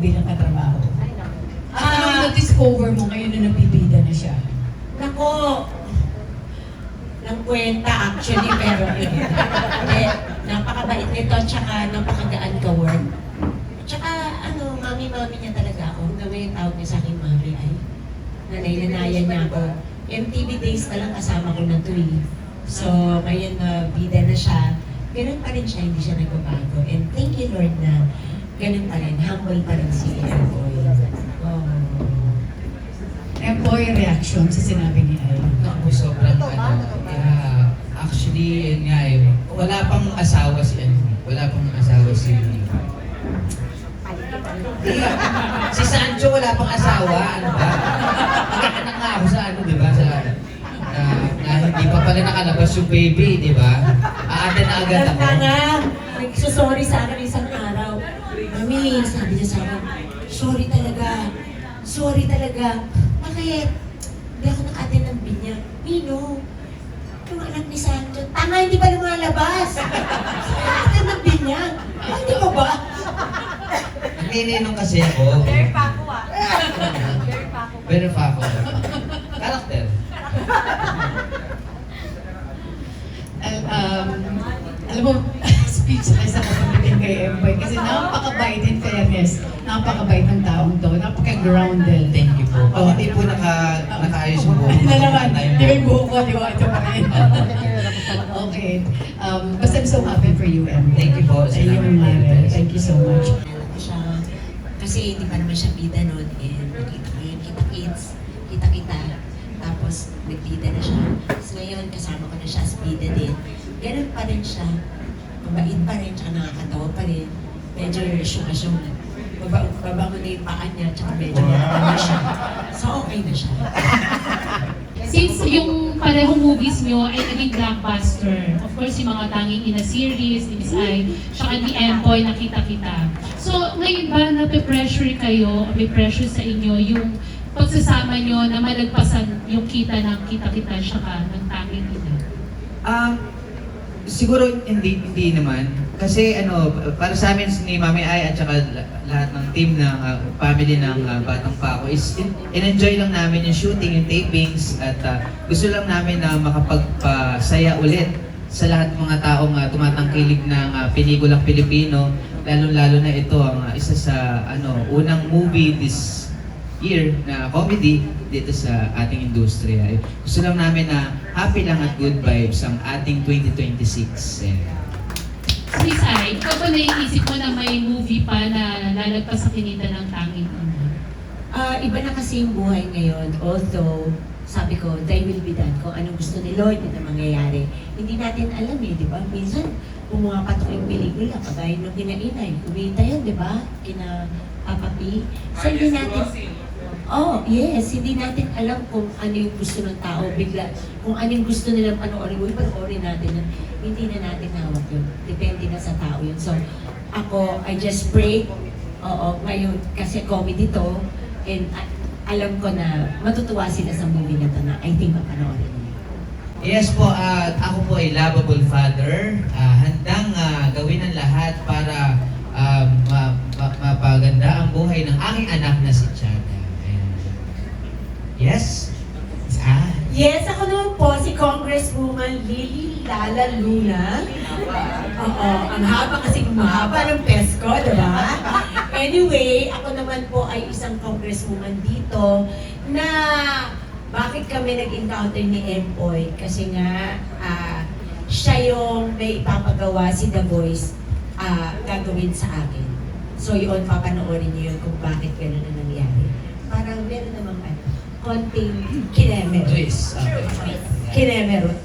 bilang katrabaho? At anong na-discover mo ngayon na nagbibida na siya? Nako, ng kwenta actually, pero napakabait nito, tsaka napakagaan ka work. Tsaka mami-mami niya talaga ako. Hanggang ngayon tawag niya sa akin, mami, ay nanay-nanayan niya ako. MTV days na lang kasama ko na to eh. So, ngayon na bida na siya, ganun pa rin siya, hindi siya nagbabago. And thank you Lord na ganun pa rin, humble pa rin si Empoy. Oh. Empoy reaction sa sinabi ni Ay. Ako sobrang actually, yun nga eh, wala pang asawa si wala pang asawa si si Sancho wala pang asawa, ano ba? Magkaanak nga ako sa di ba? Sa, na hindi pa pala nakalabas yung baby, di ba? Aada na agad ako. Nga, nagsusorry sa akin isang araw. Mami, sabi niya sa akin, sorry talaga. Bakit? Hindi ako naka-attend ng binyag. Nino, yung anak ni Sancho, tanga, hindi pa lumalabas. Naka-attend ng binyag. Hindi ko ba? Nagnininong kasi ako. Very Paco ah. Very Paco. Karakter. Alam mo, speechless ako pagdating kay Empoy kasi napakabait in fairness. Napakabait ng taong to. Napaka-grounded. Thank you po. Pag hindi po nakaayos yung buhok. Na naman, di ba yung buhok ko, di ba? Ito pa rin. Okay. Basta I'm so happy for you, Empoy. Thank you po. Ayun, Mare. Thank you so much. Alam ko siya, kasi hindi pa naman siya bida noon. And nakita ko yun, kita-kita. Tapos, nagbida na siya. So ngayon, kasama ko na siya as bida din. Ganun pa rin siya. Mabait pa rin, tsaka nakakatawa pa rin. Medyo relasyon-asyon. Babango na yung paa niya, tsaka medyo na siya. So okay na siya. Since yung parehong movies nyo ay naging blockbuster, of course yung mga Tanging Ina series, ni Miss Ai, tsaka ni Empoy, nakita-kita. So ngayon ba nape-pressure kayo, may pressure sa inyo yung pagsasama nyo na malagpasan yung kita ng kita-kita tsaka ng Tanging Ina? Siguro hindi naman. Kasi para sa amin ni Mami Ai at saka lahat ng team ng family ng Batang Paco is in-enjoy lang namin yung shooting, yung tapings at gusto lang namin na makapagpasaya ulit sa lahat ng mga taong tumatangkilik ng pelikulang Pilipino, lalo-lalo na ito ang isa sa unang movie this year na comedy dito sa ating industriya. Gusto lang namin na happy lang at good vibes ang ating 2026. Miss Ai, ikaw ba naiisip mo na may movie pa na lalagpas sa kinita ng Tanging Ina? Iba na kasi yung buhay ngayon. Although, sabi ko, thy will be done. Kung anong gusto ni Lord, yun ang mangyayari. Hindi natin alam di ba? Minsan, pumapatok yung pelikula, kagaya nung kinainay. Kumita yun, di ba? Kina Papa P. So, hindi natin... Oh, yes. Hindi natin alam kung ano yung gusto ng tao. Bigla, kung ano yung gusto nilang panoorin, panoorin natin. Hindi na natin hawak yun. Depende na sa tao yun. So, ako, I just pray. Oo, ngayon, kasi comedy to. And alam ko na matutuwa sila sa movie na to na I think mapanoorin nila. Yes po, ako po ay lovable father. Handang gawin ang lahat para mapaganda ang buhay ng aking anak na si Chada. Yes? Yes, ako naman po si Congresswoman Lily Lala Luna. Oo, ang haba kasi mahaba ng pesko, di ba? Anyway, ako naman po ay isang congresswoman dito na bakit kami nag-encounter ni Empoy? Kasi nga, siya yung may ipapagawa si The Voice gagawin sa akin. So yun, papanoorin niyo yun kung bakit gano'n na nangyari. Parang meron namang konting kinemero. Twist. Kinemero.